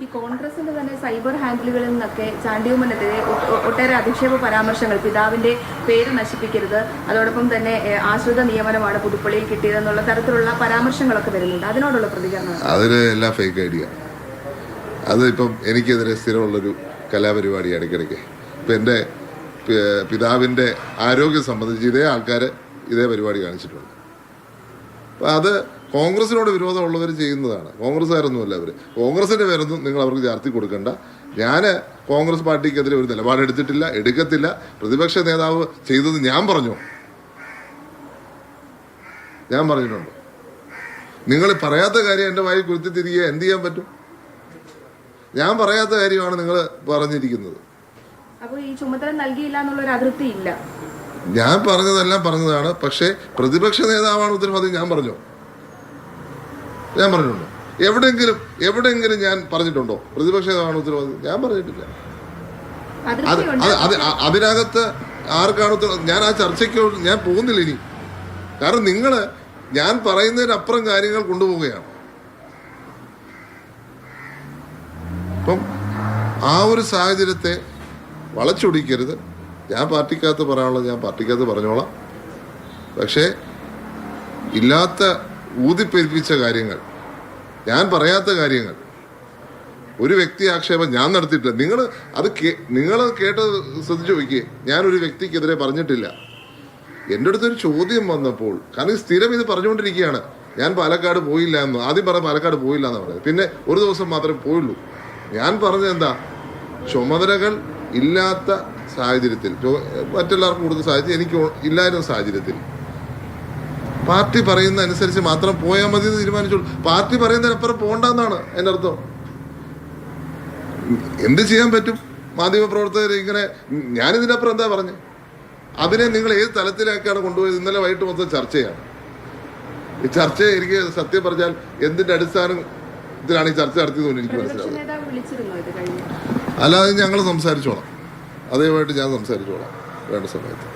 ഈ കോൺഗ്രസിന്റെ തന്നെ സൈബർ ഹാൻഡിലുകളിൽ നിന്നൊക്കെ ചാണ്ടിയുമ്മനെതിരെ ഒട്ടേറെ അധിക്ഷേപ പരാമർശങ്ങൾ, പിതാവിന്റെ പേര് നശിപ്പിക്കരുത്, അതോടൊപ്പം തന്നെ ആശ്രിത നിയമനമാണ് പുതുപ്പള്ളിയിൽ കിട്ടിയതെന്നുള്ള തരത്തിലുള്ള പരാമർശങ്ങളൊക്കെ വരുന്നുണ്ട്. അതിനോടുള്ള പ്രതികരണം? അതിന് എല്ലാം ഫേക്ക് ഐഡിയ. അത് ഇപ്പം എനിക്കെതിരെ സ്ഥിരമുള്ളൊരു കലാപരിപാടി ഇടയ്ക്കിടയ്ക്ക്. ഇപ്പം എൻ്റെ പിതാവിൻ്റെ ആരോഗ്യം സംബന്ധിച്ച് ഇതേ ആൾക്കാർ ഇതേ പരിപാടി കാണിച്ചിട്ടുണ്ട്. അപ്പം അത് കോൺഗ്രസിനോട് വിരോധമുള്ളവർ ചെയ്യുന്നതാണ്. കോൺഗ്രസ്സുകാരൊന്നുമല്ല അവർ. കോൺഗ്രസിൻ്റെ പേരൊന്നും നിങ്ങൾ അവർക്ക് ചാർത്തി കൊടുക്കണ്ട. ഞാൻ കോൺഗ്രസ് പാർട്ടിക്കെതിരെ ഒരു നിലപാടെടുത്തിട്ടില്ല, എടുക്കത്തില്ല. പ്രതിപക്ഷ നേതാവ് ചെയ്തത് ഞാൻ പറഞ്ഞിട്ടുണ്ട്. നിങ്ങൾ പറയാത്ത കാര്യം എൻ്റെ വായിൽ കുരുത്തി തിരികെ എന്ത് ചെയ്യാൻ പറ്റും? ഞാൻ പറയാത്ത കാര്യമാണ് നിങ്ങൾ പറഞ്ഞിരിക്കുന്നത്. അപ്പോൾ ഈ ചുമതല നൽകിയില്ല എന്നുള്ളൊരു അതൃപ്തി ഇല്ല. ഞാൻ പറഞ്ഞതെല്ലാം പറഞ്ഞതാണ്. പക്ഷേ പ്രതിപക്ഷ നേതാവാണ് ഉത്തരവാദി. ഞാൻ പറഞ്ഞിട്ടുണ്ടോ? എവിടെയെങ്കിലും ഞാൻ പറഞ്ഞിട്ടുണ്ടോ പ്രതിപക്ഷ നേതാവാണ് ഉത്തരവാദി? ഞാൻ പറഞ്ഞിട്ടില്ല. അതിനകത്ത് ആർക്കാണ് ഉത്തരവാദി? ഞാൻ ആ ചർച്ചയ്ക്ക് ഞാൻ പോകുന്നില്ല ഇനി. കാരണം നിങ്ങൾ ഞാൻ പറയുന്നതിനപ്പുറം കാര്യങ്ങൾ കൊണ്ടുപോവുകയാണ്. അപ്പം ആ ഒരു സാഹചര്യത്തെ വളച്ചൊടിക്കരുത്. ഞാൻ പാർട്ടിക്കകത്ത് പറയാനുള്ളത് ഞാൻ പാർട്ടിക്കകത്ത് പറഞ്ഞോളാം. പക്ഷേ ഇല്ലാത്ത ഊതിപ്പെരുപ്പിച്ച കാര്യങ്ങൾ, ഞാൻ പറയാത്ത കാര്യങ്ങൾ, ഒരു വ്യക്തി ആക്ഷേപം ഞാൻ നടത്തിയിട്ടില്ല. നിങ്ങൾ കേട്ട് ശ്രദ്ധിച്ചു നോക്കിയേ. ഞാനൊരു വ്യക്തിക്കെതിരെ പറഞ്ഞിട്ടില്ല. എൻ്റെ അടുത്തൊരു ചോദ്യം വന്നപ്പോൾ, കാരണം സ്ഥിരം ഇത് പറഞ്ഞുകൊണ്ടിരിക്കുകയാണ്, ഞാൻ പാലക്കാട് പോയില്ല എന്ന്. ആദ്യം പറഞ്ഞ പാലക്കാട് പോയില്ല എന്ന് പറയുന്നത്, പിന്നെ ഒരു ദിവസം മാത്രമേ പോയുള്ളൂ. ഞാൻ പറഞ്ഞത് എന്താ? ചുമതലകൾ ഇല്ലാത്ത സാഹചര്യത്തിൽ, മറ്റെല്ലാവർക്കും കൊടുത്ത സാഹചര്യം എനിക്ക് ഇല്ലായിരുന്ന സാഹചര്യത്തിൽ പാർട്ടി പറയുന്ന അനുസരിച്ച് മാത്രം പോയാൽ മതി എന്ന് തീരുമാനിച്ചോളൂ. പാർട്ടി പറയുന്നതിനപ്പുറം പോകണ്ടെന്നാണ് എൻ്റെ അർത്ഥം. എന്ത് ചെയ്യാൻ പറ്റും? മാധ്യമപ്രവർത്തകർ ഇങ്ങനെ, ഞാനിതിനപ്പുറം എന്താ പറഞ്ഞത്? അതിനെ നിങ്ങൾ ഏത് തലത്തിലേക്കാണ് കൊണ്ടുപോയത്? ഇന്നലെ വൈകിട്ട് മൊത്തം ചർച്ചയാണ്. ഈ ചർച്ച എനിക്ക് സത്യം പറഞ്ഞാൽ എന്തിന്റെ അടിസ്ഥാനത്തിലാണ് ഈ ചർച്ച നടത്തിയതെന്ന് എനിക്ക് മനസ്സിലാവും. അല്ലാതെ ഞങ്ങൾ സംസാരിച്ചോളാം, അതേമായിട്ട് ഞാൻ സംസാരിച്ചോളാം വേണ്ട സമയത്ത്.